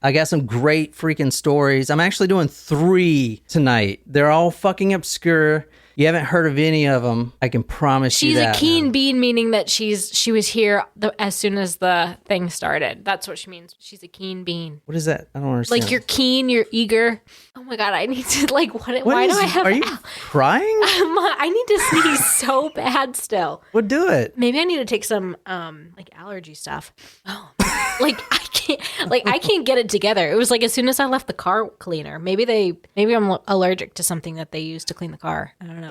I got some great freaking stories. I'm actually doing 3 tonight. They're all fucking obscure. You haven't heard of any of them. I can promise you that. She's a keen bean, meaning that she was here as soon as the thing started. That's what she means. She's a keen bean. What is that? I don't understand. Like you're keen, you're eager. Oh my God, I need to why do I have... Are you crying? I need to sneeze so bad still. Well, do it. Maybe I need to take some like allergy stuff. Oh, like I can't get it together. It was like as soon as I left the car cleaner. Maybe I'm allergic to something that they use to clean the car. I don't know.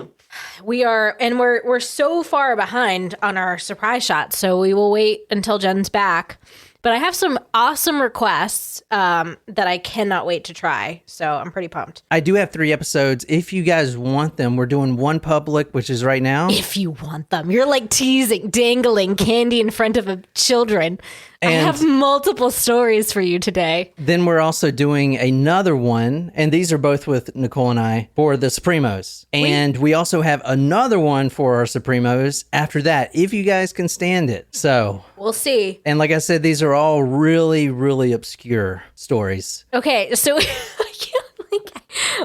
We're so far behind on our surprise shot, so we will wait until Jen's back. But I have some awesome requests that I cannot wait to try. So I'm pretty pumped. I do have 3 episodes. If you guys want them, we're doing one public, which is right now. If you want them. You're like dangling candy in front of children. And I have multiple stories for you today. Then we're also doing another one, and these are both with Nicole and I, for the Supremos. And we also have another one for our Supremos after that, if you guys can stand it. So we'll see. And like I said, these are all really, really obscure stories. Okay, so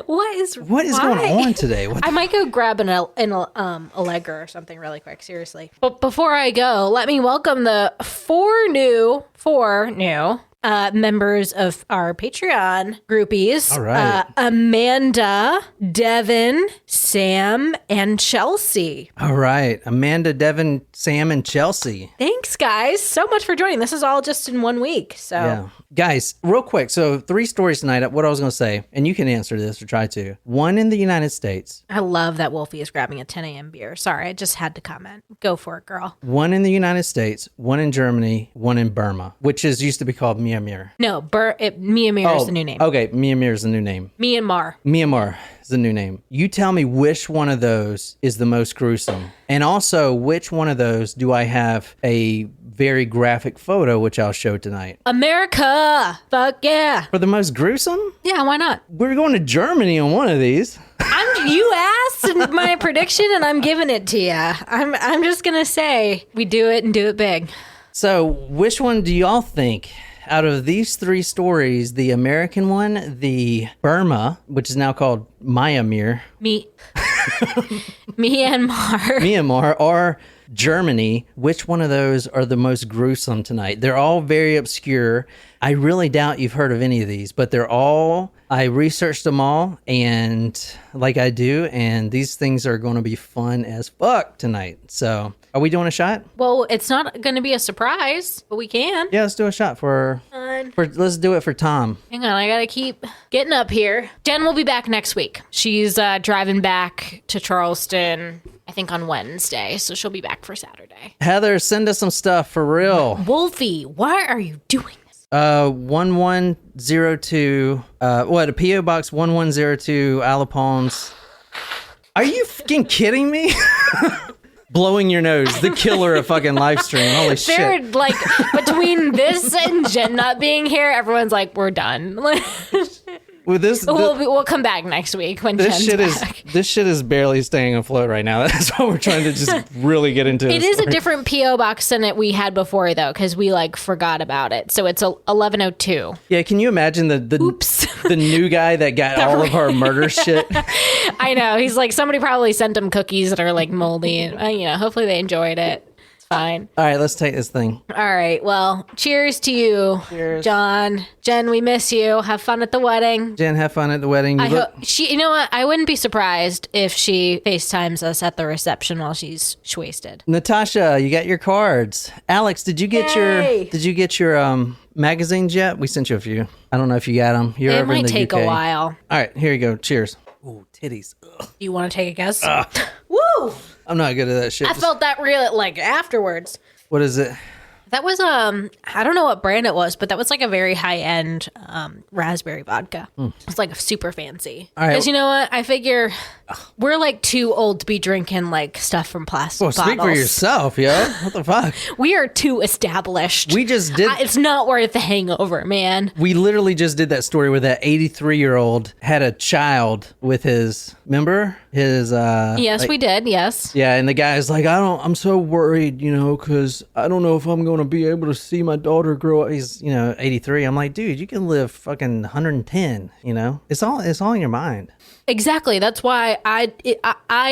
what is going on today? I might go grab an Allegra or something really quick, seriously. But before I go, let me welcome the 4 new members of our Patreon groupies. All right. Amanda, Devin, Sam, and Chelsea. All right. Amanda, Devin, Sam, and Chelsea. Thanks, guys, so much for joining. This is all just in 1 week. So, yeah. Guys, real quick. So 3 stories tonight. What I was going to say, and you can answer this or try to. 1 in the United States. I love that Wolfie is grabbing a 10 a.m. beer. Sorry, I just had to comment. Go for it, girl. 1 in the United States, 1 in Germany, 1 in Burma, which used to be called Myanmar. No, Myanmar is the new name. Okay, Myanmar is the new name. Myanmar is the new name. You tell me which one of those is the most gruesome. And also, which one of those do I have a very graphic photo, which I'll show tonight? America! Fuck yeah! For the most gruesome? Yeah, why not? We're going to Germany on one of these. You asked my prediction, and I'm giving it to you. I'm just gonna say we do it and do it big. So, which one do y'all think? Out of these 3 stories, the American one, the Burma, which is now called Myanmar, Myanmar, or Germany, which one of those are the most gruesome tonight? They're all very obscure. I really doubt you've heard of any of these, but I researched them all, and like I do, and these things are going to be fun as fuck tonight. So, are we doing a shot? Well, it's not going to be a surprise, but we can. Yeah, let's do a shot let's do it for Tom. Hang on, I got to keep getting up here. Jen will be back next week. She's driving back to Charleston, I think on Wednesday, so she'll be back for Saturday. Heather, send us some stuff for real. Wolfie, why are you doing this? 1102, a P.O. Box 1102, Isle of Palms. Are you fucking kidding me? Blowing your nose, the killer of fucking live stream. Holy shit. They're like, between this and Jen not being here, everyone's like, we're done. We'll come back next week when Jen's back. This shit is barely staying afloat right now. That's why we're trying to just really get into it. It is a different P.O. box than we had before, though, because we forgot about it. So it's 1102. Yeah, can you imagine the new guy that got all of our murder shit? I know. He's like, somebody probably sent him cookies that are moldy, and hopefully they enjoyed it. Fine. All right, let's take this thing. All right. Well, cheers to you, cheers. John. Jen, we miss you. Have fun at the wedding. Jen, have fun at the wedding. You know what? I wouldn't be surprised if she FaceTimes us at the reception while she's wasted. Natasha, you got your cards. Alex, did you get your magazines yet? We sent you a few. I don't know if you got them. You're over in the UK. It might take a while. All right, here you go. Cheers. Ooh, titties. Ugh. You want to take a guess? Woo! I'm not good at that shit. I felt that real afterwards. What is it? That was I don't know what brand it was, but that was a very high end raspberry vodka. It's super fancy. All right. Because you know what? I figure we're too old to be drinking stuff from plastic bottles. Speak for yourself, yo. What the fuck? We are too established. We just did. It's not worth the hangover, man. We literally just did that story where that 83-year-old had a child with his. Remember his? Yes, we did. Yes. Yeah, and the guy's like, I'm so worried, because I don't know if I'm going want to be able to see my daughter grow up. He's, 83. I'm like, dude, you can live fucking 110, It's all in your mind. Exactly. That's why I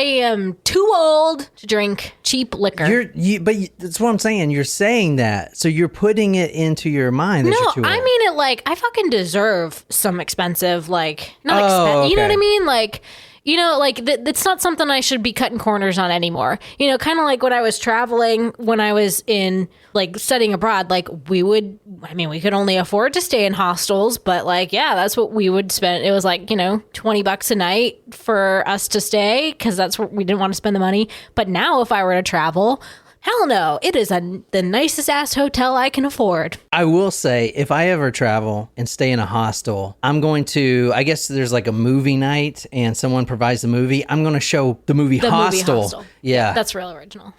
am too old to drink cheap liquor. That's what I'm saying. You're saying that. So you're putting it into your mind that you're too old. I mean it like I fucking deserve some expensive, like, not okay. You know what I mean? Like, it's not something I should be cutting corners on anymore. Kind of like when I was traveling, when I was in, like, studying abroad, like, we could only afford to stay in hostels, but, like, yeah, that's what we would spend. It was like, $20 a night for us to stay because that's where we didn't want to spend the money. But now if I were to travel, hell no, it is the nicest ass hotel I can afford. I will say, if I ever travel and stay in a hostel, I'm going to, I guess there's like a movie night and someone provides the movie. I'm going to show the movie Hostel. Yeah. That's real original.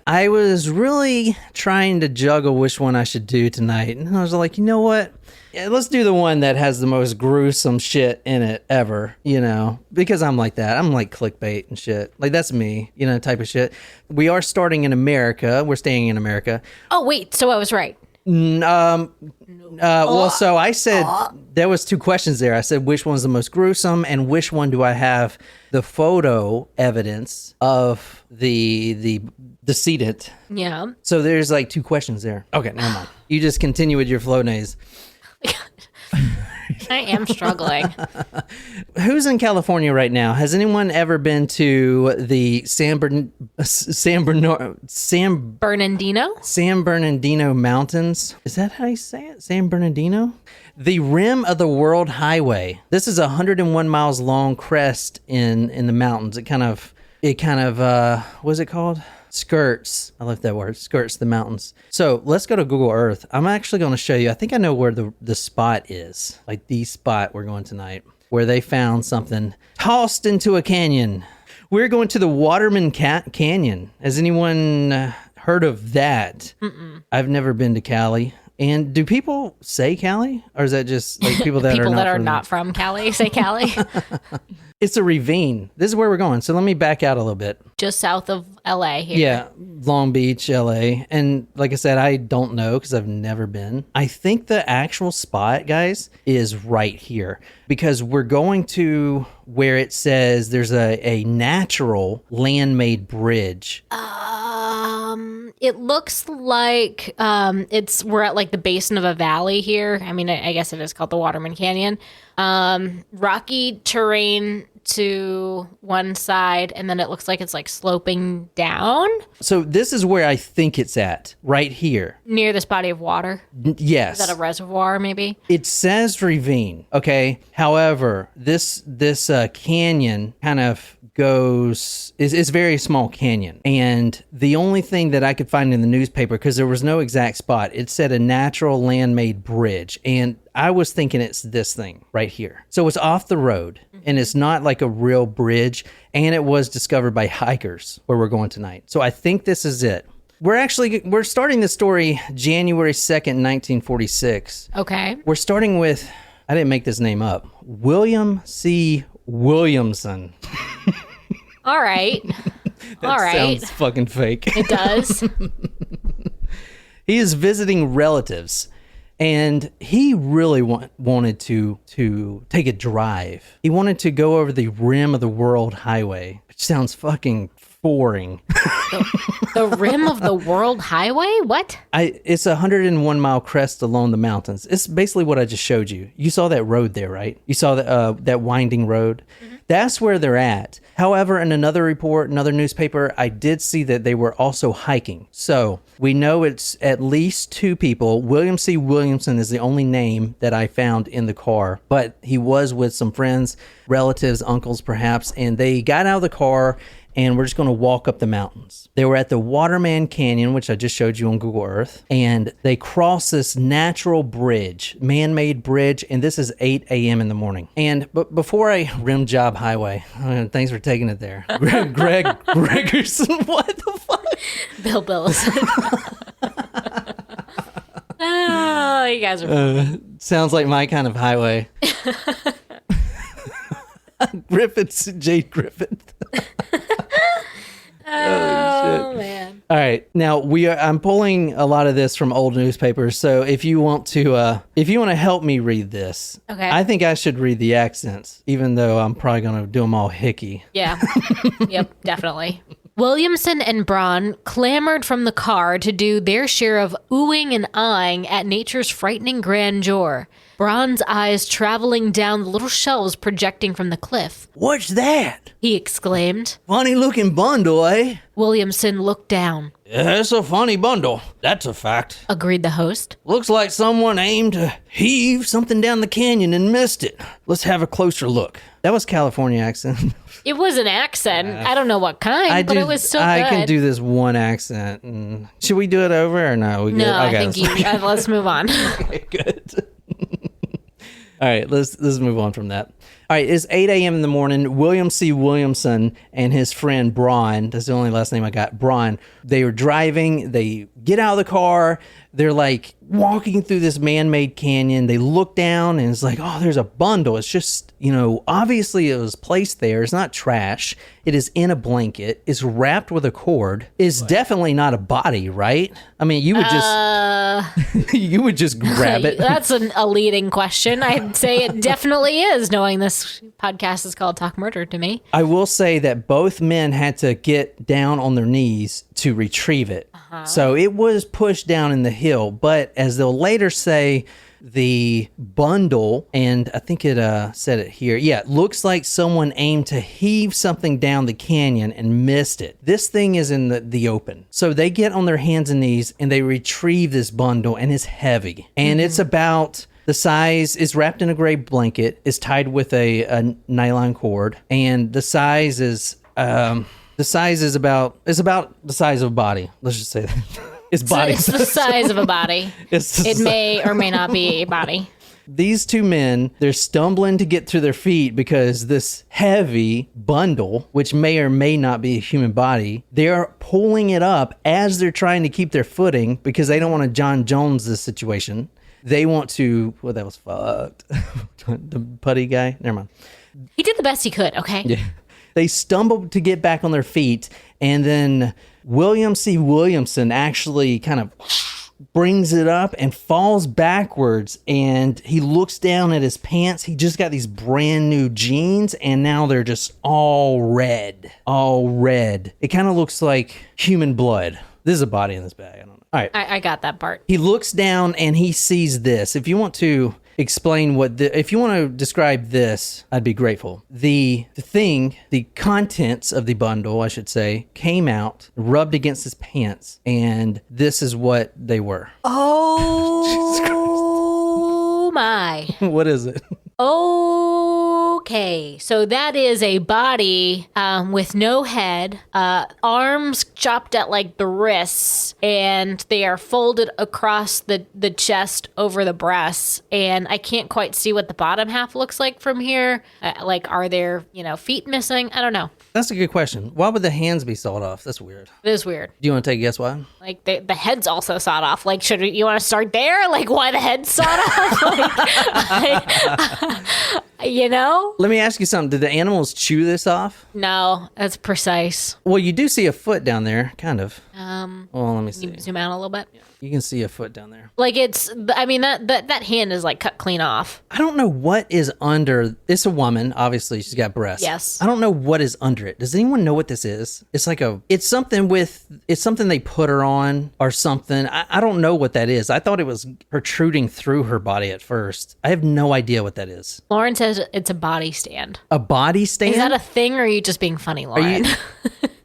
I was really trying to juggle which one I should do tonight. And I was like, you know what? Yeah, let's do the one that has the most gruesome shit in it ever, because I'm like that. I'm like clickbait and shit. Like, that's me, type of shit. We are starting in America. We're staying in America. Oh, wait. So I was right. Well, so I said there was two questions there. I said, which one's the most gruesome and which one do I have the photo evidence of the decedent? Yeah. So there's like two questions there. Okay, never mind. You just continue with your Flonase. I am struggling. Who's in California right now? Has anyone ever been to the San Bernardino Mountains? Is that how you say it? San Bernardino? The rim of the World Highway. This is a 101 miles long crest in the mountains. It kind of what's it called? Skirts. I love that word. Skirts the mountains. So let's go to Google Earth. I'm actually going to show you. I think I know where the spot is. Like the spot we're going tonight, where they found something tossed into a canyon. We're going to the Waterman Canyon. Has anyone heard of that? Mm-mm. I've never been to Cali. And do people say Cali? Or is that just like people that are not from Cali say Cali? It's a ravine. This is where we're going. So let me back out a little bit. Just south of LA here. Yeah, Long Beach, LA. And like I said, I don't know because I've never been. I think the actual spot, guys, is right here because we're going to where it says there's a natural land-made bridge. It looks like we're at like the basin of a valley here. I mean, I guess it is called the Waterman Canyon. Rocky terrain to one side, and then it looks like it's like sloping down. So this is where I think it's at, right here. Near this body of water? Yes. Is that a reservoir, maybe? It says ravine, okay? However, this canyon kind of is very small canyon. And the only thing that I could find in the newspaper, because there was no exact spot, it said a natural land-made bridge. And I was thinking it's this thing right here. So it's off the road and it's not like a real bridge. And it was discovered by hikers where we're going tonight. So I think this is it. We're starting this story January 2nd, 1946. Okay. We're starting with, I didn't make this name up, William C. Williamson. All right. All right. Sounds fucking fake. It does. He is visiting relatives, and he really wanted to take a drive. He wanted to go over the rim of the World Highway, which sounds fucking boring. The rim of the World Highway? What? It's a 101 mile crest along the mountains. It's basically what I just showed you. You saw that road there, right? You saw that winding road. Mm-hmm. That's where they're at. However, in another report, another newspaper, I did see that they were also hiking. So we know it's at least two people. William C. Williamson is the only name that I found in the car, but he was with some friends, relatives, uncles perhaps, and they got out of the car and we're just going to walk up the mountains. They were at the Waterman Canyon, which I just showed you on Google Earth, and they crossed this natural bridge, man-made bridge, and this is 8 a.m. in the morning. And before I rim job highway, thanks for taking it there. Greg Gregerson, what the fuck? Bill Billison. Oh, you guys are funny. Sounds like my kind of highway. Jade Griffith. Oh, man. All right, now I'm pulling a lot of this from old newspapers. So if you want to help me read this, Okay. I think I should read the accents, even though I'm probably going to do them all hickey. Yeah. Yep, definitely. Williamson and Braun clambered from the car to do their share of oohing and eyeing at nature's frightening grandeur. Braun's eyes traveling down the little shelves projecting from the cliff. What's that? He exclaimed. Funny looking bundle, eh? Williamson looked down. It's a funny bundle. That's a fact. Agreed the host. Looks like someone aimed to heave something down the canyon and missed it. Let's have a closer look. That was California accent. It was an accent. I don't know what kind, but it was so good. I can do this one accent. Should we do it over or no? No, I think let's move on. Okay, good. All right, let's move on from that. All right, it's 8 a.m. in the morning. William C. Williamson and his friend Braun, that's the only last name I got, Braun, they were driving. They get out of the car. They're like walking through this man-made canyon. They look down and it's like, oh, there's a bundle. It's just, obviously it was placed there. It's not trash. It is in a blanket. It's wrapped with a cord. It's definitely not a body, right? I mean, you would just you would just grab it. That's a leading question. I'd say it definitely is, knowing this podcast is called Talk Murder to me. I will say that both men had to get down on their knees to retrieve it. So it was pushed down in the hill, but as they'll later say, the bundle, and I think it said it here, it looks like someone aimed to heave something down the canyon and missed it. This thing is in the open. So they get on their hands and knees and they retrieve this bundle, and it's heavy. And it's about the size, is wrapped in a gray blanket, is tied with a nylon cord, and the size is about the size of a body. Let's just say that. It's body. It's the size of a body. It may or may not be a body. These two men, they're stumbling to get to their feet because this heavy bundle, which may or may not be a human body, they're pulling it up as they're trying to keep their footing because they don't want to John Jones this situation. They want to, well, that was fucked. The putty guy? Never mind. He did the best he could, okay? Yeah. They stumbled to get back on their feet, and then William C. Williamson actually kind of brings it up and falls backwards, and he looks down at his pants. He just got these brand new jeans, and now they're just all red. All red. It kind of looks like human blood. This is a body in this bag. I don't know. All right. I got that part. He looks down, and he sees this. If you want to explain if you want to describe this, I'd be grateful. The contents of the bundle, I should say, came out, rubbed against his pants, and this is what they were. Oh my. What is it? Okay, so that is a body with no head, arms chopped at like the wrists, and they are folded across the chest over the breasts, and I can't quite see what the bottom half looks like from here. Are there, feet missing? I don't know. That's a good question. Why would the hands be sawed off? That's weird. It is weird. Do you want to take a guess why? Like the head's also sawed off. Like, you want to start there? Like, why the head's sawed off? Let me ask you something. Did the animals chew this off? No, that's precise. Well, you do see a foot down there, kind of. Well, let me see. Zoom out a little bit. You can see a foot down there. Like that hand is like cut clean off. I don't know what is under. It's a woman, obviously. She's got breasts. Yes. I don't know what is under it. Does anyone know what this is? It's something they put her on or something. I don't know what that is. I thought it was protruding through her body at first. I have no idea what that is. Lauren says it's a body stand. A body stand? Is that a thing, or are you just being funny, Lauren?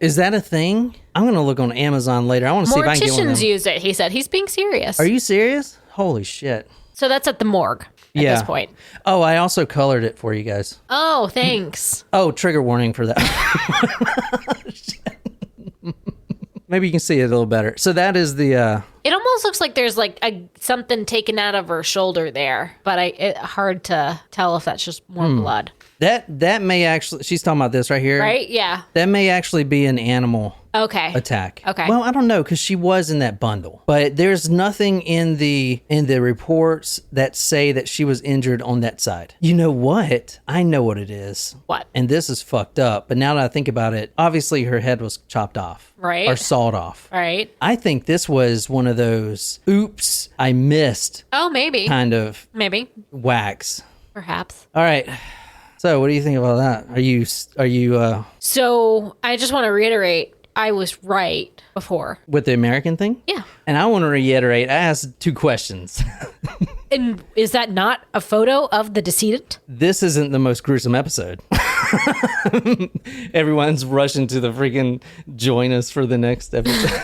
Is that a thing? I'm going to look on Amazon later. I want to see if I can get one of them. Morticians use it, he said. He's being serious. Are you serious? Holy shit. So that's at the morgue at this point. Oh, I also colored it for you guys. Oh, thanks. Oh, trigger warning for that. Maybe you can see it a little better. So that is the... It almost looks like there's like something taken out of her shoulder there, but it's hard to tell if that's just more blood. That may actually... She's talking about this right here. Right? Yeah. That may actually be an animal attack. Okay. Well, I don't know because she was in that bundle, but there's nothing in the reports that say that she was injured on that side. You know what? I know what it is. What? And this is fucked up. But now that I think about it, obviously her head was chopped off, Right. or sawed off. Right. I think this was one of those oops, I missed Oh, maybe. kind of Maybe. whacks. Perhaps. All right. So, what do you think about that? Are you So I just want to reiterate, I was right before. with the American thing? Yeah. And I want to reiterate, I asked 2 questions. And is that not a photo of the decedent? This isn't the most gruesome episode. Everyone's rushing to the freaking join us for the next episode.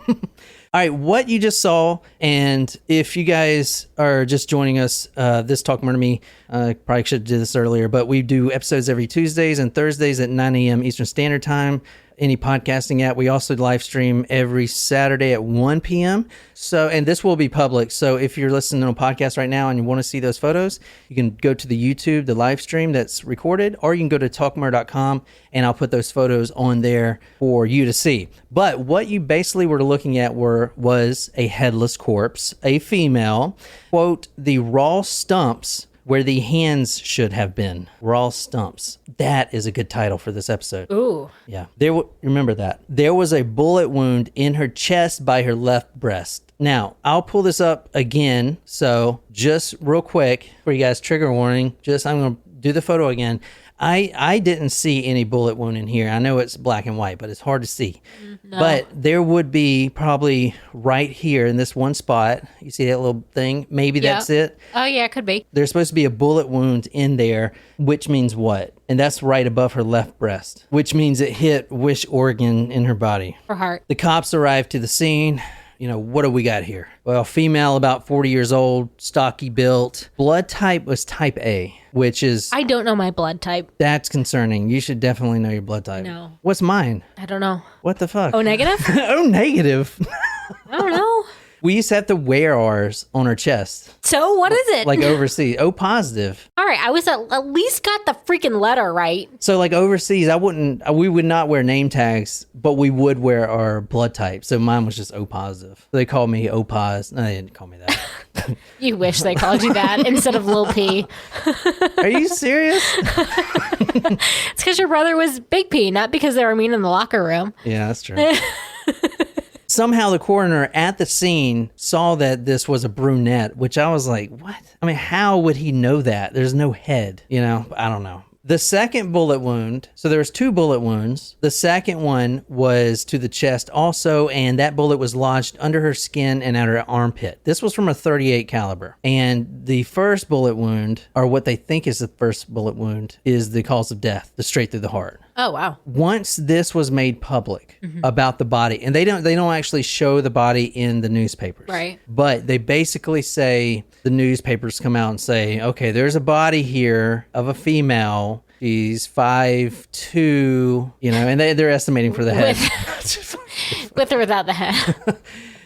All right, what you just saw, and if you guys are just joining us, this Talk Murder Me, probably should have did this earlier, but we do episodes every Tuesdays and Thursdays at 9 a.m. Eastern Standard Time. Any podcasting app. We also live stream every Saturday at 1 p.m. So, and this will be public. So if you're listening to a podcast right now and you want to see those photos, you can go to the YouTube, the live stream that's recorded, or you can go to talkmurder.com and I'll put those photos on there for you to see. But what you basically were looking at was a headless corpse, a female, quote, the raw stumps where the hands should have been. Raw stumps. That is a good title for this episode. Ooh. Yeah. Remember that. There was a bullet wound in her chest by her left breast. Now, I'll pull this up again. So just real quick for you guys, trigger warning, I'm going to do the photo again. I didn't see any bullet wound in here. I know it's black and white, but it's hard to see. No. But there would be probably right here in this one spot. You see that little thing? Maybe that's it. Oh, yeah, it could be. There's supposed to be a bullet wound in there, which means what? And that's right above her left breast, which means it hit which organ in her body? For heart. The cops arrived to the scene. You know, what do we got here? Well, female, about 40 years old, stocky built. Blood type was type A, which is... I don't know my blood type. That's concerning. You should definitely know your blood type. No. What's mine? I don't know. What the fuck? O negative? O negative. I don't know. We used to have to wear ours on our chest. So what is it? Like overseas. O positive. All right, I was at least got the freaking letter right. So like overseas, we would not wear name tags, but we would wear our blood type. So mine was just O positive. They called me O pos. No, they didn't call me that. You wish they called you that instead of Lil P. Are you serious? It's because your brother was Big P, not because they were mean in the locker room. Yeah, that's true. Somehow the coroner at the scene saw that this was a brunette, which I was like, what? I mean, how would he know that? There's no head, I don't know. The second bullet wound, so there was 2 bullet wounds. The second one was to the chest also, and that bullet was lodged under her skin and at her armpit. This was from a .38 caliber. And the first bullet wound, or what they think is the first bullet wound, is the cause of death, the straight through the heart. Oh, wow. Once this was made public about the body, and they don't actually show the body in the newspapers. Right. But they basically say, the newspapers come out and say, okay, there's a body here of a female. She's 5'2", and they're estimating for the head. With or without the head.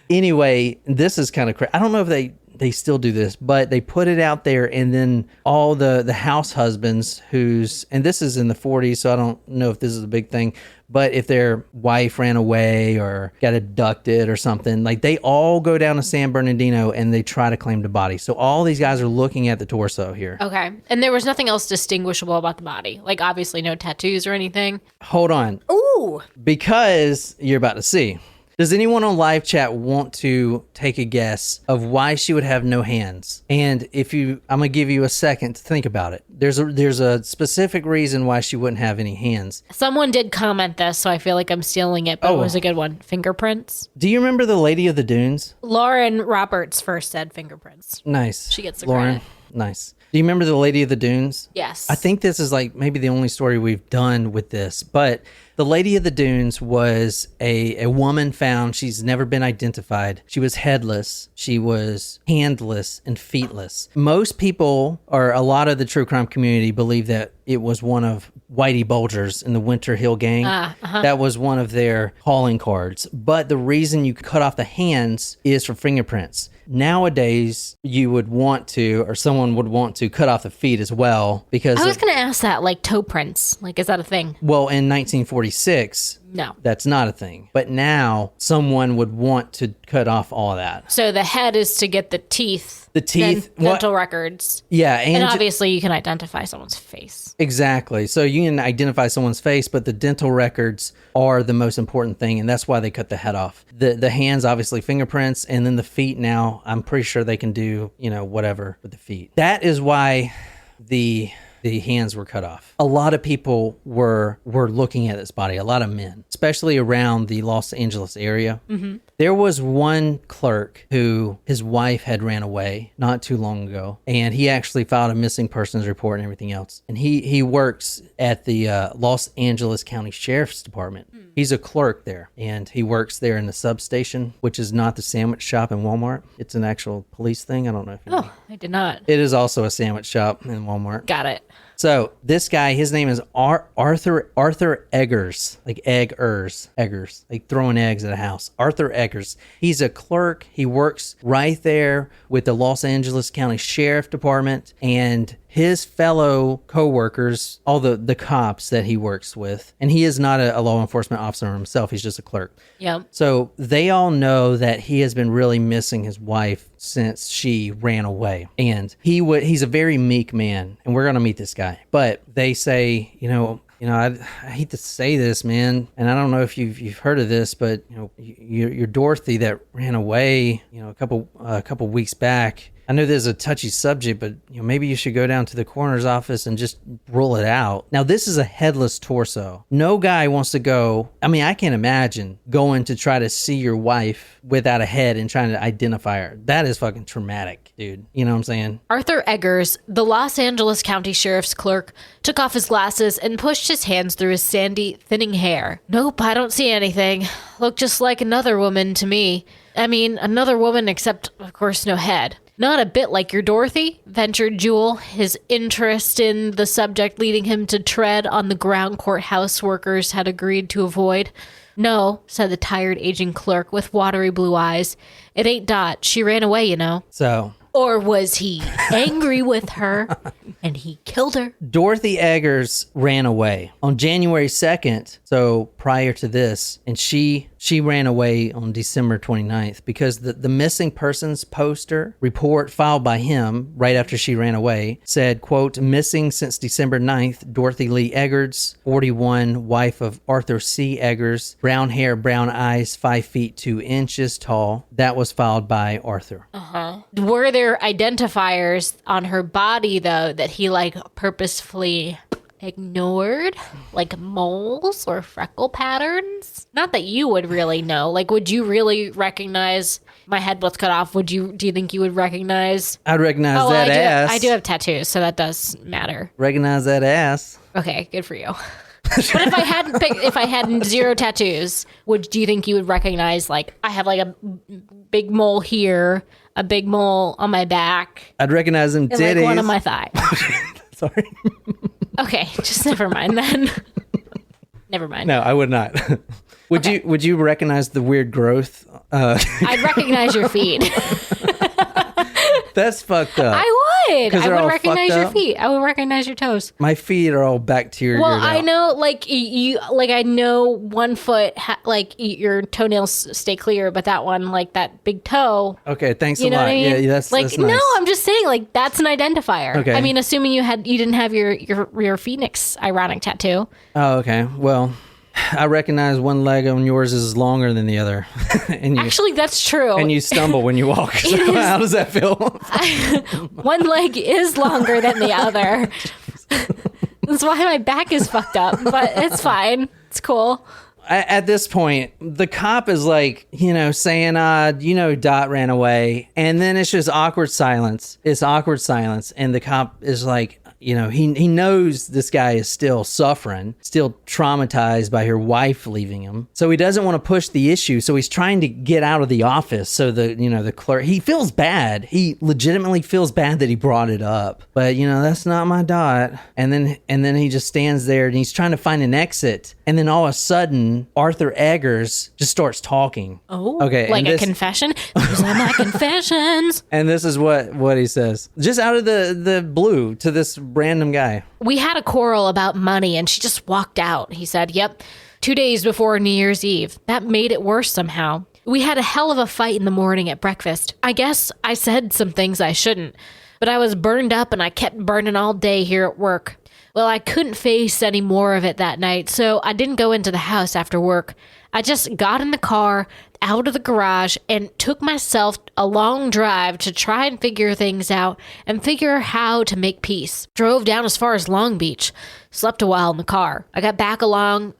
Anyway, this is kind of crazy. I don't know if they still do this, but they put it out there, and then all the house husbands and this is in the 40s, so I don't know if this is a big thing, but if their wife ran away or got abducted or something, like they all go down to San Bernardino and they try to claim the body. So all these guys are looking at the torso here. Okay. And there was nothing else distinguishable about the body. Like obviously no tattoos or anything. Hold on. Ooh. Because you're about to see. Does anyone on live chat want to take a guess of why she would have no hands? And I'm going to give you a second to think about it. There's a specific reason why she wouldn't have any hands. Someone did comment this, so I feel like I'm stealing it, but it was a good one. Fingerprints. Do you remember the Lady of the Dunes? Lauren Roberts first said fingerprints. Nice. She gets the Lauren, credit. Nice. Do you remember the Lady of the Dunes? Yes. I think this is like maybe the only story we've done with this, but the Lady of the Dunes was a woman found. She's never been identified. She was headless. She was handless and feetless. Most people, or a lot of the true crime community, believe that it was one of Whitey Bulger's in the Winter Hill Gang. That was one of their calling cards. But the reason you cut off the hands is for fingerprints. Nowadays, you would want to, or someone would want to cut off the feet as well, because I was going to ask that, like toe prints. Like, is that a thing? Well, in 1946, No. That's not a thing. But now someone would want to cut off all of that. So the head is to get the teeth. The teeth, dental records. Yeah, and obviously you can identify someone's face. Exactly. So you can identify someone's face, but the dental records are the most important thing, and that's why they cut the head off. The hands, obviously fingerprints, and then the feet now, I'm pretty sure they can do, whatever with the feet. That is why the hands were cut off. A lot of people were looking at this body, a lot of men, especially around the Los Angeles area. Mm-hmm. There was one clerk who his wife had ran away not too long ago, and he actually filed a missing persons report and everything else. And he works at the Los Angeles County Sheriff's Department. Mm. He's a clerk there, and he works there in the substation, which is not the sandwich shop in Walmart. It's an actual police thing. I don't know if you know. Oh, I did not. It is also a sandwich shop in Walmart. Got it. So this guy, his name is Arthur Eggers, like Eggers, like throwing eggs at a house. Arthur Eggers. He's a clerk. He works right there with the Los Angeles County Sheriff Department, and his fellow co-workers, all the cops that he works with, and he is not a law enforcement officer himself. He's just a clerk. Yeah. So they all know that he has been really missing his wife since she ran away. And he's a very meek man, and we're going to meet this guy. But they say, I hate to say this, man, and I don't know if you've heard of this, but your Dorothy that ran away, a couple weeks back. I know this is a touchy subject, but maybe you should go down to the coroner's office and just rule it out. Now, this is a headless torso. No guy wants to go. I mean, I can't imagine going to try to see your wife without a head and trying to identify her. That is fucking traumatic, dude. You know what I'm saying? Arthur Eggers, the Los Angeles County Sheriff's clerk, took off his glasses and pushed his hands through his sandy, thinning hair. Nope, I don't see anything. Looked just like another woman to me. I mean, another woman except, of course, no head. Not a bit like your Dorothy, ventured Jewel, his interest in the subject leading him to tread on the ground courthouse workers had agreed to avoid. No, said the tired aging clerk with watery blue eyes. It ain't Dot. She ran away, So... Or was he angry with her and he killed her? Dorothy Eggers ran away on January 2nd, so prior to this, and she ran away on December 29th because the missing persons poster report filed by him right after she ran away said, quote, missing since December 9th, Dorothy Lee Eggers, 41, wife of Arthur C. Eggers, brown hair, brown eyes, 5 feet 2 inches tall. That was filed by Arthur. Uh-huh. Were there identifiers on her body, though, that he, purposefully ignored? Like moles or freckle patterns? Not that you would really know. Would you really recognize... My head was cut off. Do you think you would recognize? I'd recognize that ass. I do have tattoos, so that does matter. Recognize that ass. Okay, good for you. But if I had 0 tattoos, do you think you would recognize, I have a big mole here, a big mole on my back? I'd recognize them titties. And one on my thigh. Sorry. Okay, just never mind then. Never mind. No, I would not. Would you recognize the weird growth? I'd recognize your feet. That's fucked up. I would. I would recognize your up. feet. I would recognize your toes. My feet are all bacteria. Well, I know, I know one foot, your toenails stay clear, but that one, that big toe. Okay, thanks a lot. What I mean? Yeah, that's nice. No, I'm just saying, that's an identifier. Okay. I mean, assuming you didn't have your Phoenix ironic tattoo. Oh, okay. Well, I recognize one leg on yours is longer than the other. Actually, that's true. And you stumble when you walk. So how does that feel? One leg is longer than the other. That's why my back is fucked up, but it's fine. It's cool. At this point, the cop is saying, Dot ran away. And then it's just awkward silence. It's awkward silence. And the cop is like, he knows this guy is still suffering, still traumatized by her wife leaving him. So he doesn't want to push the issue. So he's trying to get out of the office. So the clerk, he feels bad. He legitimately feels bad that he brought it up. But that's not my Dot. And then he just stands there and he's trying to find an exit. And then all of a sudden, Arthur Eggers just starts talking. Oh, okay. Like a confession? These are my confessions. And this is what he says. Just out of the blue to this random guy. We had a quarrel about money and she just walked out. He said, yep. 2 days before New Year's Eve. That made it worse somehow. We had a hell of a fight in the morning at breakfast. I guess I said some things I shouldn't, but I was burned up and I kept burning all day here at work. Well, I couldn't face any more of it that night, so I didn't go into the house after work. I just got in the car, out of the garage, and took myself a long drive to try and figure things out and figure how to make peace. Drove down as far as Long Beach, slept a while in the car. I got back along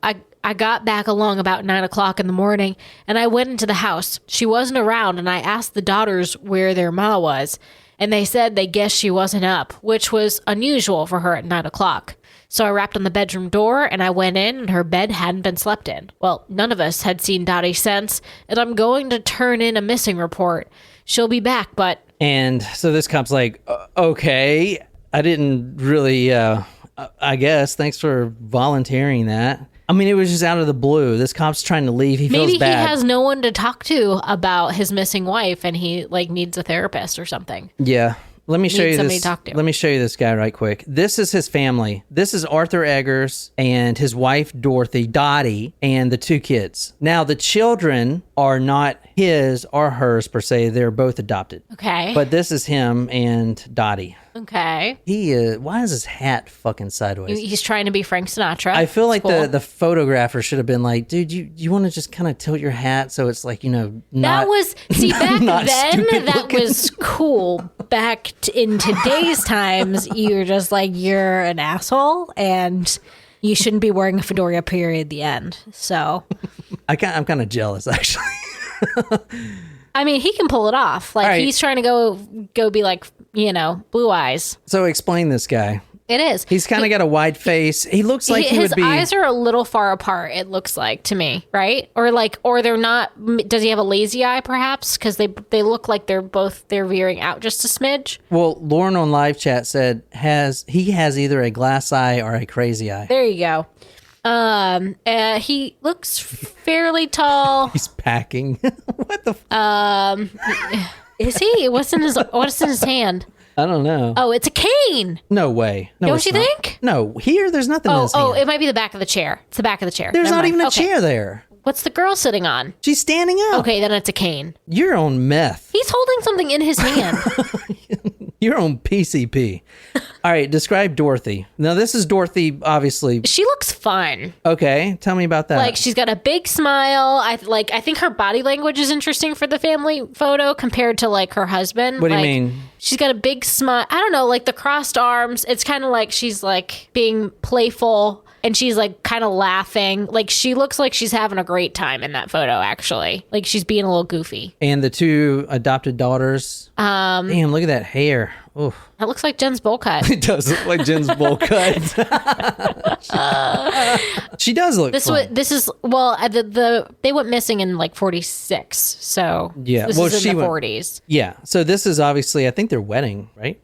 about 9 o'clock in the morning, and I went into the house. She wasn't around, and I asked the daughters where their ma was, and they said they guessed she wasn't up, which was unusual for her at 9 o'clock. So I rapped on the bedroom door, and I went in, and her bed hadn't been slept in. Well, none of us had seen Dottie since, and I'm going to turn in a missing report. She'll be back, but... And so this cop's like, okay, I didn't really, I guess, thanks for volunteering that. I mean, it was just out of the blue. This cop's trying to leave. He feels bad. Maybe he has no one to talk to about his missing wife, and he needs a therapist or something. Yeah. Let me show you somebody this. to talk to. Let me show you this guy right quick. This is his family. This is Arthur Eggers and his wife Dorothy, Dottie, and the 2 kids. Now the children are not his or hers per se. They're both adopted. Okay. But this is him and Dottie. Okay. Why is his hat fucking sideways? He's trying to be Frank Sinatra. I feel like cool. the photographer should have been like, dude, you want to just kind of tilt your hat so it's like, not that was, see, back not then, that looking. was cool. Back in today's times, you're just like, you're an asshole and you shouldn't be wearing a fedora period at the end. So I'm kind of jealous, actually. I mean, he can pull it off. Like, right. He's trying to go be like, blue eyes. So explain this guy. It is. He's kind of got a wide face. He looks like he would be... His eyes are a little far apart, it looks like to me, right? Or they're not... Does he have a lazy eye, perhaps? Because they look like they're veering out just a smidge. Well, Lauren on live chat said he has either a glass eye or a crazy eye. There you go. He looks fairly tall. He's packing. What the... Is he? What's in his hand? I don't know. Oh, it's a cane. No way. No, Don't you not. think? No, there's nothing in his hand. It might be the back of the chair. It's the back of the chair. There's Never not mind. even a Okay. chair there. What's the girl sitting on? She's standing up. Okay, then it's a cane. You're on meth. He's holding something in his hand. You're on PCP. All right, describe Dorothy. Now, this is Dorothy, obviously. She looks fun. Okay, tell me about that. Like, she's got a big smile. I think her body language is interesting for the family photo compared to like her husband. What do you mean? She's got a big smile. I don't know, like the crossed arms. It's kind of like she's like being playful and she's like kind of laughing. Like she looks like she's having a great time in that photo, actually. Like she's being a little goofy. And the 2 adopted daughters. Damn, look at that hair. Oof. That looks like Jen's bowl cut. It does look like Jen's bowl cut. She does look fun. They went missing in like 46. So yeah, this is in the 40s. Yeah. So this is obviously, I think their wedding, right?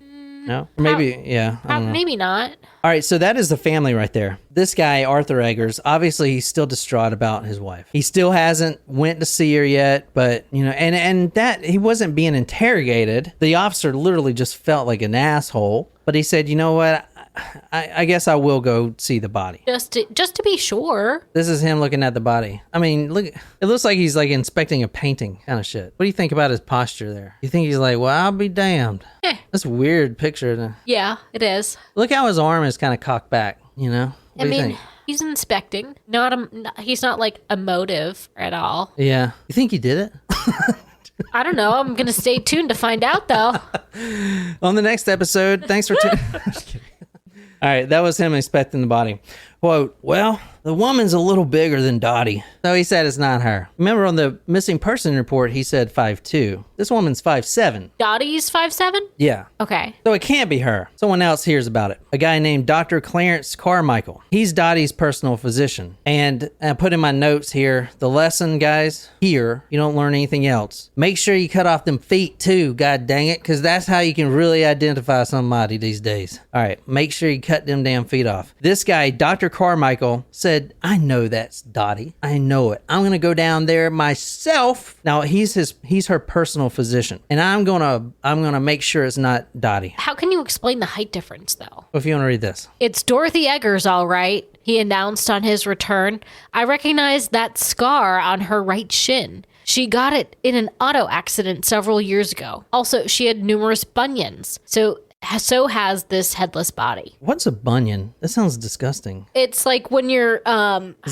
No? Or maybe, yeah. I don't know. Maybe not. All right, so that is the family right there. This guy, Arthur Eggers, obviously he's still distraught about his wife. He still hasn't went to see her yet, but, and that he wasn't being interrogated. The officer literally just felt like an asshole, but he said, you know what? I guess I will go see the body. Just to be sure. This is him looking at the body. I mean, look, it looks like he's like inspecting a painting kind of shit. What do you think about his posture there? You think he's like, well, I'll be damned. That's a weird picture. Yeah, it is. Look how his arm is kind of cocked back, What do you think? He's inspecting. He's not like emotive at all. Yeah. You think he did it? I don't know. I'm going to stay tuned to find out, though. On the next episode, thanks for tuning. All right, that was him inspecting the body. Quote, well, the woman's a little bigger than Dottie. So he said it's not her. Remember on the missing person report, he said 5'2". This woman's 5'7". Dottie's 5'7"? Yeah. Okay. So it can't be her. Someone else hears about it. A guy named Dr. Clarence Carmichael. He's Dottie's personal physician. And I put in my notes here, the lesson, guys, here, you don't learn anything else. Make sure you cut off them feet too, god dang it, because that's how you can really identify somebody these days. All right, make sure you cut them damn feet off. This guy, Dr. Carmichael said, I know that's Dottie. I know it. I'm going to go down there myself. Now, he's her personal physician, and I'm going to make sure it's not Dottie. How can you explain the height difference, though? If you want to read this. It's Dorothy Eggers, all right, he announced on his return. I recognize that scar on her right shin. She got it in an auto accident several years ago. Also, she had numerous bunions. So has this headless body. What's a bunion? That sounds disgusting. It's like when you're, Is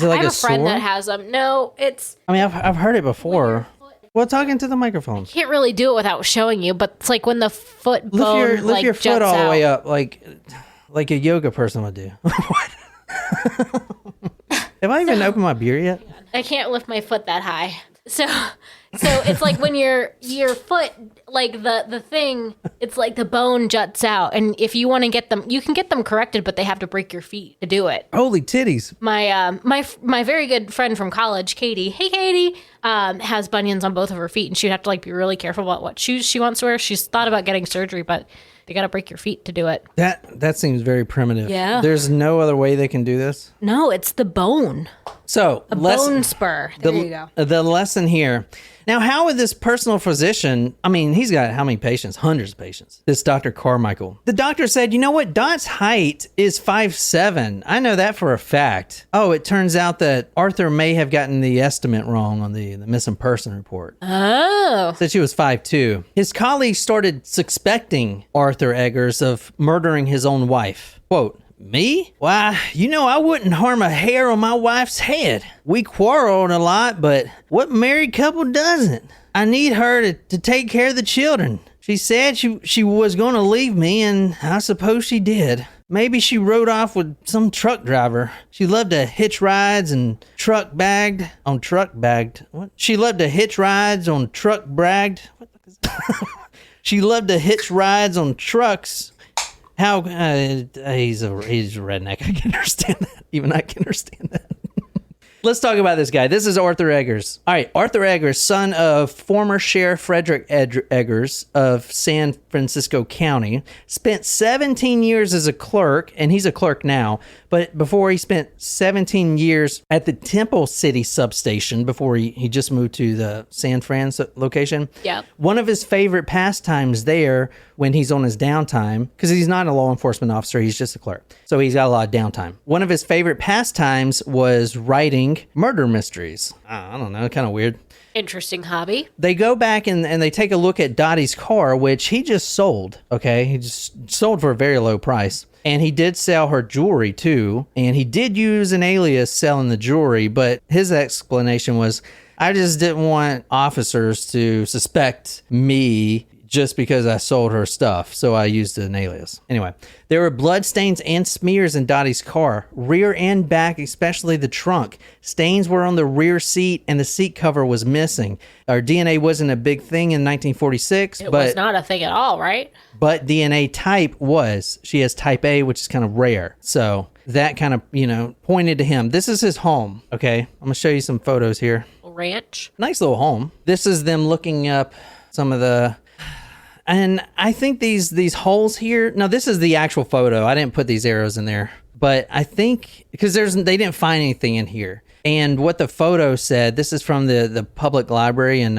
it like I have a a friend sore? that has them. No, it's, I mean, I've heard it before. Well, talking to the microphone. can't really do it without showing you, but it's like when the foot bone Lift your foot juts all the out. way up, like a yoga person would do. What? Have I even opened my beer yet? I can't lift my foot that high. So it's like when your foot, like the thing, it's like the bone juts out. And if you want to get them, you can get them corrected, but they have to break your feet to do it. Holy titties. My very good friend from college, Katie, hey Katie, has bunions on both of her feet, and she'd have to like be really careful about what shoes she wants to wear. She's thought about getting surgery, but they got to break your feet to do it. That seems very primitive. Yeah. There's no other way they can do this. No, it's the bone. So Bone spur. There you go. The lesson here. Now, how would this personal physician, I mean, he's got how many patients? Hundreds of patients. This Dr. Carmichael. The doctor said, you know what? Dot's height is 5'7". I know that for a fact. Oh, it turns out that Arthur may have gotten the estimate wrong on the missing person report. Oh. Said she was 5'2". His colleagues started suspecting Arthur Eggers of murdering his own wife. Quote, me? Why, I wouldn't harm a hair on my wife's head. We quarreled a lot, but what married couple doesn't? I need her to take care of the children. She said she was going to leave me, and I suppose she did. Maybe she rode off with some truck driver. She loved to hitch rides and truck bagged. What? She loved to hitch rides on truck bragged. What the fuck is that? She loved to hitch rides on trucks. How he's a redneck. I can understand that. Even I can understand that. Let's talk about this guy. This is Arthur Eggers. All right, Arthur Eggers, son of former Sheriff Frederick Eggers of San Francisco County, spent 17 years as a clerk, and he's a clerk now, but before he spent 17 years at the Temple City substation before he just moved to the San Fran location. Yep. One of his favorite pastimes there when he's on his downtime, because he's not a law enforcement officer, he's just a clerk. So he's got a lot of downtime. One of his favorite pastimes was writing murder mysteries. I don't know, kind of weird. Interesting hobby. They go back and they take a look at Dottie's car, which he just sold, okay? He just sold for a very low price. And he did sell her jewelry too. And he did use an alias selling the jewelry, but his explanation was, I just didn't want officers to suspect me just because I sold her stuff, so I used an alias. Anyway, there were blood stains and smears in Dottie's car, rear and back, especially the trunk. Stains were on the rear seat, and the seat cover was missing. Our DNA wasn't a big thing in 1946, It but was not a thing at all, right? but DNA type was. She has type A, which is kind of rare. So that kind of, pointed to him. This is his home, okay? I'm going to show you some photos here. Ranch. Nice little home. This is them looking up some of the... And I think these holes here, no, this is the actual photo. I didn't put these arrows in there, but I think because they didn't find anything in here. And what the photo said, this is from the public library in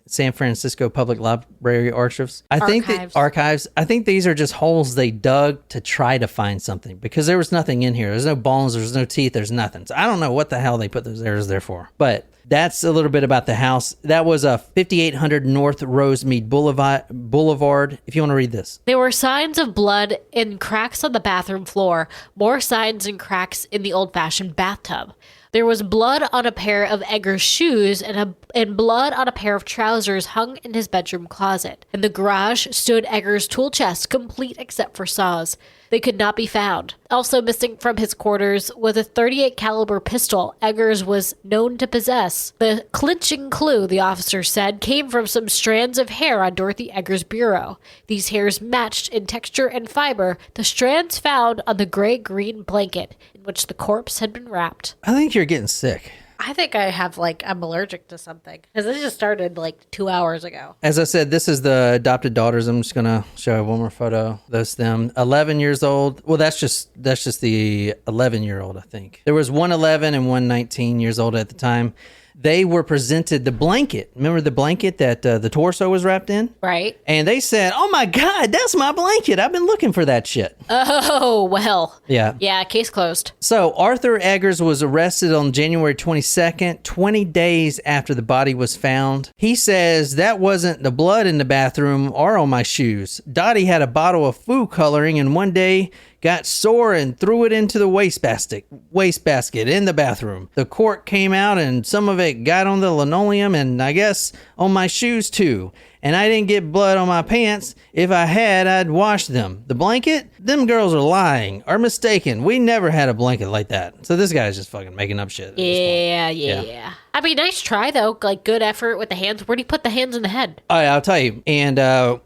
San Francisco Public Library Archives. Archives. I think these are just holes they dug to try to find something because there was nothing in here. There's no bones. There's no teeth. There's nothing. So I don't know what the hell they put those arrows there for, but that's a little bit about the house. That was a 5800 North Rosemead Boulevard. If you want to read this. There were signs of blood in cracks on the bathroom floor, more signs and cracks in the old-fashioned bathtub. There was blood on a pair of Eggers' shoes and blood on a pair of trousers hung in his bedroom closet. In the garage stood Eggers' tool chest, complete except for saws. They could not be found. Also missing from his quarters was a .38 caliber pistol Eggers was known to possess. The clinching clue, the officer said, came from some strands of hair on Dorothy Eggers' bureau. These hairs matched in texture and fiber the strands found on the gray-green blanket in which the corpse had been wrapped. I think you're getting sick. I think I'm allergic to something because this just started like 2 hours ago. As I said, this is the adopted daughters. I'm just gonna show one more photo. That's them, 11 years old. Well, that's just the 11-year-old, I think. There was one 11 and one 19 years old at the time. They were presented the blanket. Remember the blanket that the torso was wrapped in? Right. And they said, "Oh my God, that's my blanket. I've been looking for that shit." Oh, well. Yeah. Yeah, case closed. So Arthur Eggers was arrested on January 22nd, 20 days after the body was found. He says, "That wasn't the blood in the bathroom or on my shoes. Dottie had a bottle of food coloring and one day got sore and threw it into the wastebasket in the bathroom. The cork came out and some of it got on the linoleum and I guess on my shoes too. And I didn't get blood on my pants. If I had, I'd wash them. The blanket? Them girls are lying or mistaken. We never had a blanket like that." So this guy's just fucking making up shit. Yeah. I mean, nice try though. Like good effort with the hands. Where'd he put the hands in the head? All right, I'll tell you. And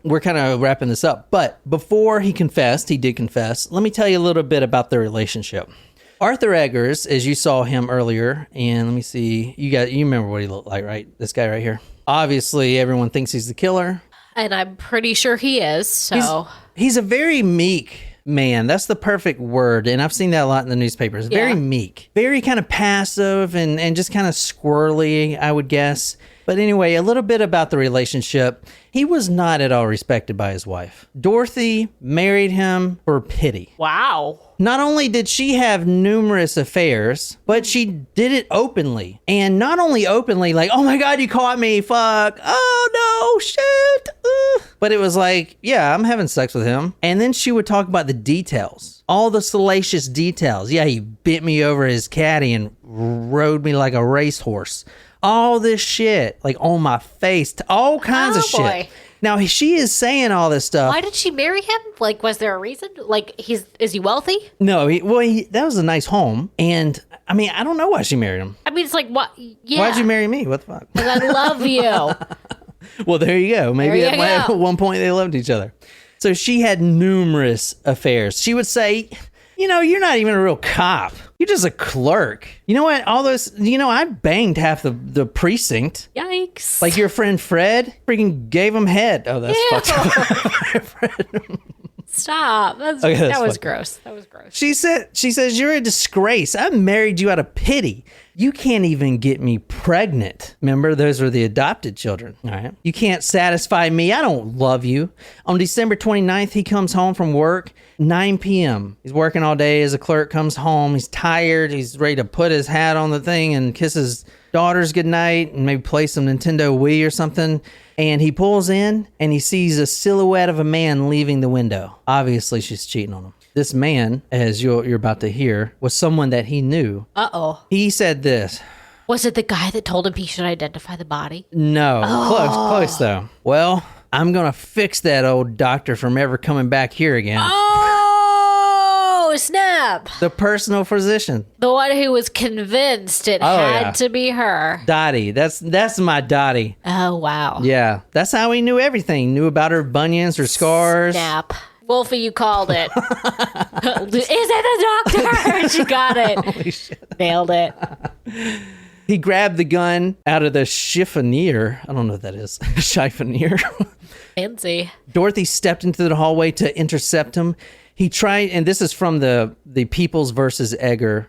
we're kind of wrapping this up. But before he did confess, let me tell you a little bit about their relationship. Arthur Eggers, as you saw him earlier, and let me see, you remember what he looked like, right? This guy right here. Obviously, everyone thinks he's the killer. And I'm pretty sure he is, so... He's a very meek man. That's the perfect word, and I've seen that a lot in the newspapers. Very meek. Very kind of passive and just kind of squirrely, I would guess. But anyway, a little bit about the relationship. He was not at all respected by his wife. Dorothy married him for pity. Wow. Not only did she have numerous affairs, but she did it openly. And not only openly, like, "Oh my God, you caught me, fuck. Oh no, shit." But it was like, "Yeah, I'm having sex with him." And then she would talk about the details. All the salacious details. "Yeah, he bent me over his caddy and rode me like a racehorse." All this shit, like on my face, all kinds of shit. Boy. Now, she is saying all this stuff. Why did she marry him? Like, was there a reason? Like, is he wealthy? No, that was a nice home. And, I mean, I don't know why she married him. I mean, it's like, what? Yeah. Why'd you marry me? What the fuck? Because I love you. Well, there you go. Maybe at one point they loved each other. So she had numerous affairs. She would say, "You're not even a real cop. You're just a clerk. You know what? All those, I banged half the precinct. Yikes. Like your friend Fred, freaking gave him head." Oh, that's fucked up. Stop. That was gross. That was gross. She says, "You're a disgrace. I married you out of pity. You can't even get me pregnant." Remember, those were the adopted children. All right. "You can't satisfy me. I don't love you." On December 29th, he comes home from work, 9 p.m. He's working all day as a clerk, comes home. He's tired. He's ready to put his hat on the thing and kiss his daughters goodnight and maybe play some Nintendo Wii or something. And he pulls in and he sees a silhouette of a man leaving the window. Obviously, she's cheating on him. This man, as you're about to hear, was someone that he knew. Uh-oh. He said this. Was it the guy that told him he should identify the body? No. Close though. "Well, I'm going to fix that old doctor from ever coming back here again." Oh, snap. The personal physician. The one who was convinced it had to be her. Dottie. That's my Dottie. Oh, wow. Yeah. That's how he knew everything. Knew about her bunions, her scars. Snap. Wolfie, you called it. Is it the doctor? She got it. Holy shit. Nailed it. He grabbed the gun out of the chiffonier. I don't know what that is. Chiffonier. Fancy. Dorothy stepped into the hallway to intercept him. He tried, and this is from the Peoples versus Egger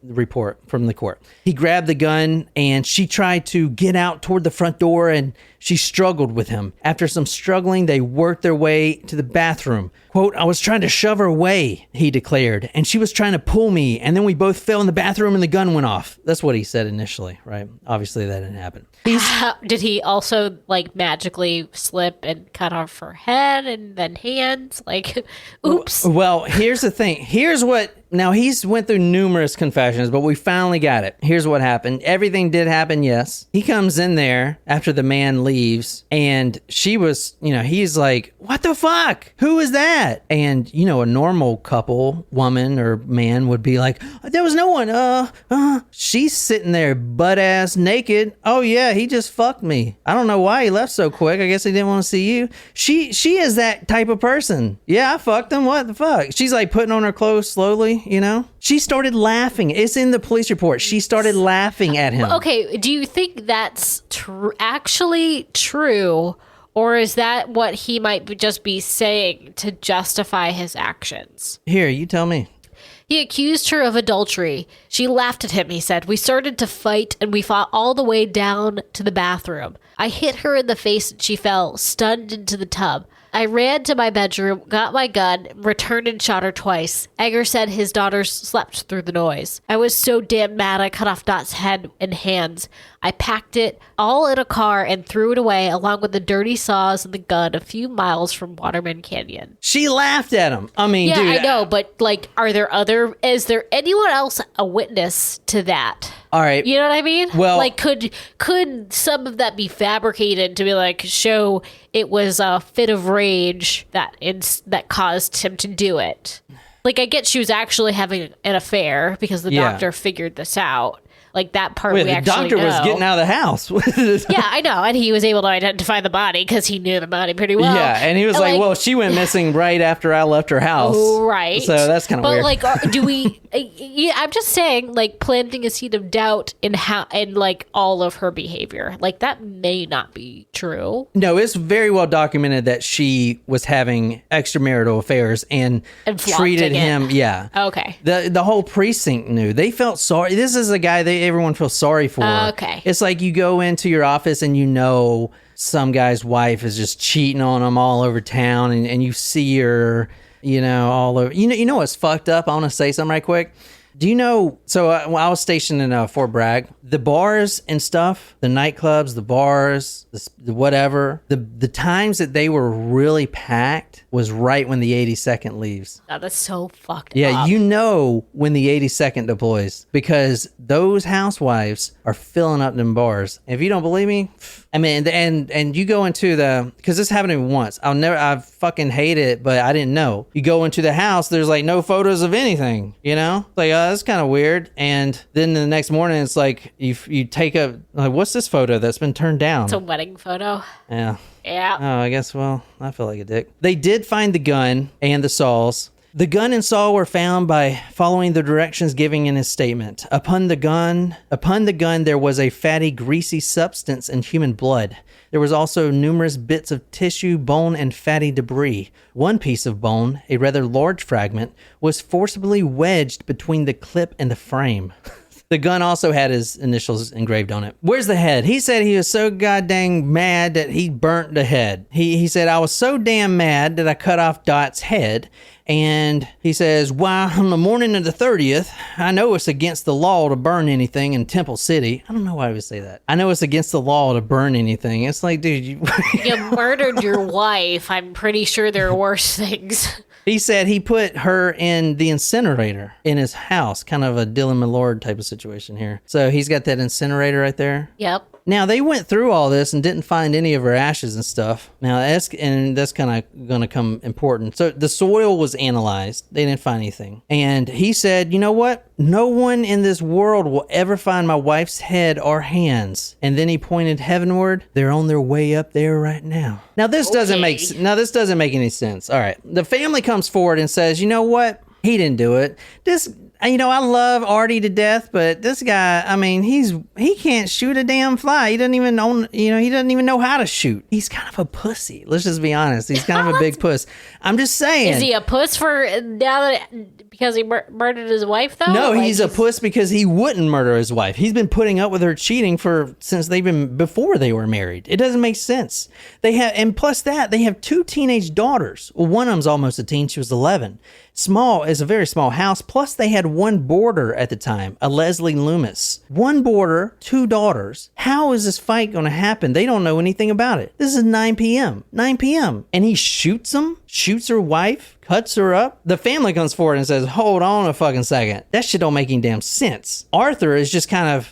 report from the court. He grabbed the gun, and she tried to get out toward the front door, and she struggled with him. After some struggling, they worked their way to the bathroom. Quote, "I was trying to shove her away," he declared, "and she was trying to pull me, and then we both fell in the bathroom and the gun went off." That's what he said initially, right? Obviously, that didn't happen. Did he also, like, magically slip and cut off her head and then hands? Like, oops. Well, here's the thing. Now, he's went through numerous confessions, but we finally got it. Here's what happened. Everything did happen, yes. He comes in there after the man leaves, and she was, he's like, "What the fuck? Who is that?" And, a normal couple, woman or man, would be like, "There was no one. She's sitting there butt-ass naked. Oh, yeah, he just fucked me. I don't know why he left so quick. I guess he didn't want to see you." She is that type of person. "Yeah, I fucked him. What the fuck?" She's like putting on her clothes slowly. you know? She started laughing. It's in the police report. She started laughing at him. Okay, do you think that's actually true? Or is that what he might just be saying to justify his actions? Here, you tell me. He accused her of adultery. She laughed at him, he said. We started to fight, and we fought all the way down to the bathroom. I hit her in the face, and she fell, stunned, into the tub. I ran to my bedroom, got my gun, returned and shot her twice. Eggers said his daughters slept through the noise. I was so damn mad I cut off Dot's head and hands. I packed it all in a car and threw it away along with the dirty saws and the gun a few miles from Waterman Canyon. She laughed at him. I mean, yeah, dude. I know, but like, is there anyone else a witness to that? All right. You know what I mean? Well, like, could some of that be fabricated to be like, show it was a fit of rage that caused him to do it? Like, I get she was actually having an affair because the doctor figured this out. Like, that part we actually know. The doctor was getting out of the house. Yeah, I know. And he was able to identify the body because he knew the body pretty well. Yeah, and he was like, well, she went missing right after I left her house. Right. So that's kind of weird. But, like, do we... I'm just saying, like, planting a seed of doubt in like, all of her behavior. Like, that may not be true. No, it's very well documented that she was having extramarital affairs and treated him... Yeah. Okay. The whole precinct knew. They felt sorry. This is a guy everyone feels sorry for. Okay. It's like you go into your office and you know some guy's wife is just cheating on him all over town, and you see her, you know, all over. You know what's fucked up? I want to say something right quick. Do you know, so when I was stationed in Fort Bragg, the bars and stuff, the nightclubs, the bars, the whatever, the times that they were really packed was right when the 82nd leaves. Oh, that's so fucked up. Yeah, you know when the 82nd deploys because those housewives are filling up them bars. If you don't believe me, I mean, and you go into because this happened to me once. I fucking hate it, but I didn't know. You go into the house, there's like no photos of anything, you know? Like, that's kind of weird. And then the next morning, it's like you take like, what's this photo that's been turned down? It's a wedding photo. Yeah. Yeah. Oh, I guess, well, I feel like a dick. They did find the gun and the saws. The gun and saw were found by following the directions given in his statement. Upon the gun, there was a fatty, greasy substance and human blood. There was also numerous bits of tissue, bone, and fatty debris. One piece of bone, a rather large fragment, was forcibly wedged between the clip and the frame. The gun also had his initials engraved on it. Where's the head? He said he was so goddamn mad that he burnt the head. He said, I was so damn mad that I cut off Dot's head. And he says, why, on the morning of the 30th, I know it's against the law to burn anything in Temple City. I don't know why he would say that. I know it's against the law to burn anything. It's like, dude, you murdered your wife. I'm pretty sure there are worse things. He said he put her in the incinerator in his house, kind of a Dylan Millard type of situation here. So he's got that incinerator right there. Yep. Now, they went through all this and didn't find any of her ashes and stuff. Now, that's kind of going to come important. So the soil was analyzed. They didn't find anything. And he said, you know what? No one in this world will ever find my wife's head or hands. And then he pointed heavenward. They're on their way up there right now. Now, this doesn't make any sense. All right. The family comes forward and says, you know what? He didn't do it. I love Artie to death, but this guy, I mean, he can't shoot a damn fly. He doesn't even he doesn't even know how to shoot. He's kind of a pussy. Let's just be honest. He's kind of a big puss. I'm just saying. Is he a puss because he murdered his wife, though? No, he's a puss because he wouldn't murder his wife. He's been putting up with her cheating since before they were married. It doesn't make sense. And plus that, they have 2 teenage daughters. Well, one of them's almost a teen. She was 11. Is a very small house. Plus, they had one boarder at the time, a Leslie Loomis. One boarder, 2 daughters. How is this fight going to happen? They don't know anything about it. This is 9 p.m. 9 p.m. And he shoots them, shoots her wife, cuts her up. The family comes forward and says, hold on a fucking second. That shit don't make any damn sense. Arthur is just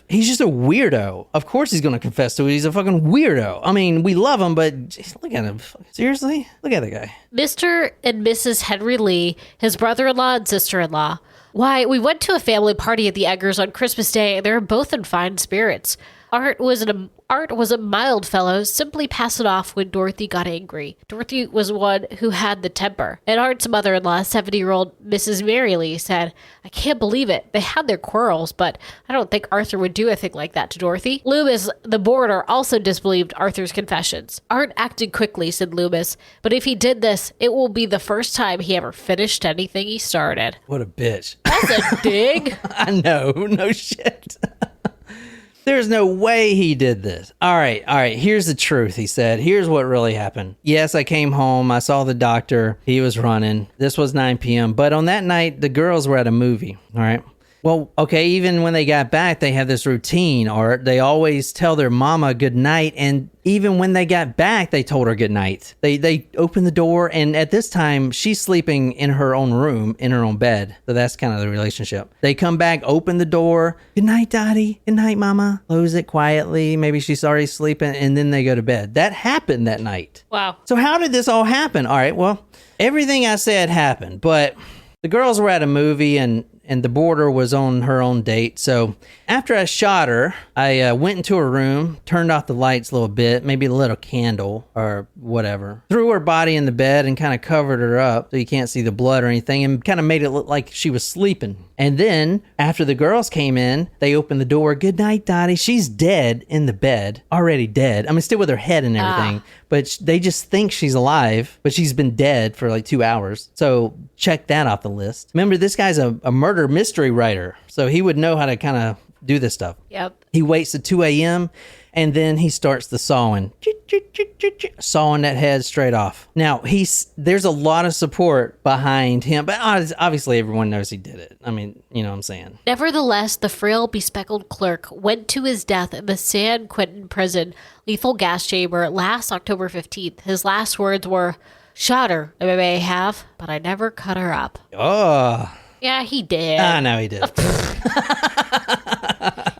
he's just a weirdo. Of course he's going to confess to it. He's a fucking weirdo. I mean, we love him, but geez, look at him. Seriously? Look at the guy. Mr. and Mrs. Henry Lee, his brother-in-law and sister-in-law. Why, we went to a family party at the Eggers on Christmas Day, and they were both in fine spirits. Art was Art was a mild fellow, simply pass it off when Dorothy got angry. Dorothy was one who had the temper. And Art's mother-in-law, 70-year-old Mrs. Marylee, said, I can't believe it. They had their quarrels, but I don't think Arthur would do a thing like that to Dorothy. Loomis, the boarder, also disbelieved Arthur's confessions. Art acted quickly, said Loomis, but if he did this, it will be the first time he ever finished anything he started. What a bitch. That's a dig. I know. No shit. There's no way he did this. All right. Here's the truth, he said. Here's what really happened. Yes, I came home. I saw the doctor. He was running. This was 9 p.m. But on that night, the girls were at a movie. All right. Well, okay, even when they got back, they have this routine, or they always tell their mama good night, and even when they got back, they told her good night. They opened the door, and at this time, she's sleeping in her own room, in her own bed. So that's kind of the relationship. They come back, open the door, good night, Dottie, good night, mama. Close it quietly, maybe she's already sleeping, and then they go to bed. That happened that night. Wow. So how did this all happen? All right, well, everything I said happened, but the girls were at a movie, and the boarder was on her own date. So after I shot her, I went into her room, turned off the lights a little bit, maybe lit a candle or whatever, threw her body in the bed and kind of covered her up so you can't see the blood or anything, and kind of made it look like she was sleeping. And then after the girls came in, they opened the door. Good night, Dottie. She's dead in the bed, already dead. I mean, still with her head and everything, but they just think she's alive, but she's been dead for like 2 hours. So check that off the list. Remember, this guy's a murder mystery writer, so he would know how to kind of do this stuff. Yep. He waits at 2 a.m. and then he starts the sawing. Sawing that head straight off. Now, there's a lot of support behind him, but obviously everyone knows he did it. I mean, you know what I'm saying. Nevertheless, the frail, bespectacled clerk went to his death in the San Quentin prison lethal gas chamber last October 15th. His last words were, shot her, I may have, but I never cut her up. Oh. Yeah, he did. I know he did.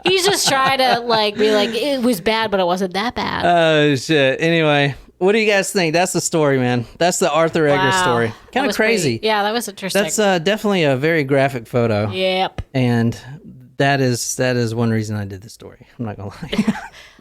He's just trying to be like, it was bad, but it wasn't that bad. Oh, shit. Anyway, what do you guys think? That's the story, man. That's the Arthur Eggers story. Kind of crazy. Yeah, that was interesting. That's definitely a very graphic photo. Yep. And that is one reason I did the story. I'm not going to lie.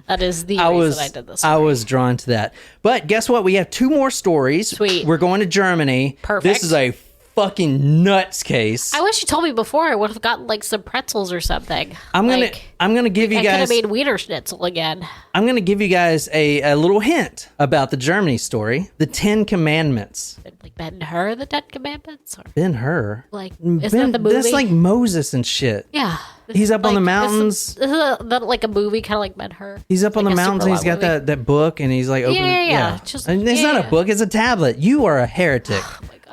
That is the reason I did this. I was drawn to that. But guess what? We have 2 more stories. Sweet. We're going to Germany. Perfect. This is a fucking nuts case. I wish you told me before. I would have gotten some pretzels or something. I'm gonna give you guys. I could have made Wiener Schnitzel again. I'm gonna give you guys a little hint about the Germany story. The 10 Commandments. Like Ben-Hur, the 10 Commandments? Or Ben-Hur? isn't that the movie? That's like Moses and shit. Yeah. He's up on the mountains. This is like a movie, kind of like Ben-Hur. He's up on the mountains and he's got that book and he's like opening. Yeah. It's not a book, it's a tablet. You are a heretic.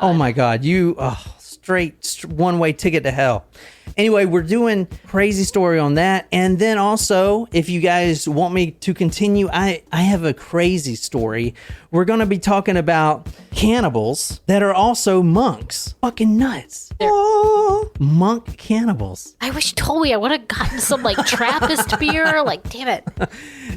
Oh my God. You, straight one-way ticket to hell. Anyway, we're doing crazy story on that. And then also, if you guys want me to continue, I have a crazy story. We're going to be talking about cannibals that are also monks. Fucking nuts. Oh, monk cannibals. I wish you told me. I would have gotten some Trappist beer. Damn it.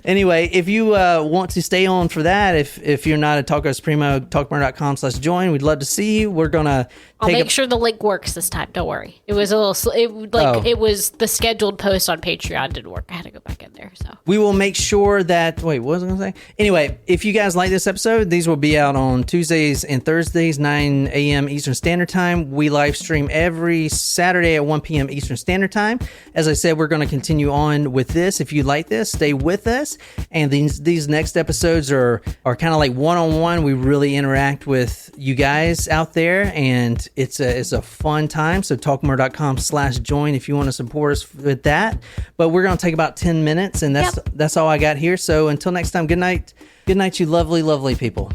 Anyway, if you want to stay on for that, if you're not a Taco Supremo, talkmurder.com/join, we'd love to see you. We're going to I'll make sure the link works this time. Don't worry. It was a little, it was the scheduled post on Patreon didn't work. I had to go back in there. So we will make sure that, wait, what was I going to say? Anyway, if you guys like this episode, these will be out on Tuesdays and Thursdays, 9 a.m. Eastern Standard Time. We live stream every Saturday at 1 p.m. Eastern Standard Time. As I said, we're going to continue on with this. If you like this, stay with us. And these next episodes are kind of like one-on-one. We really interact with you guys out there, and it's a fun time. So talkmurder.com/join if you want to support us with that. But we're going to take about 10 minutes, and that's all I got here. So until next time, good night. Good night, you lovely, lovely people.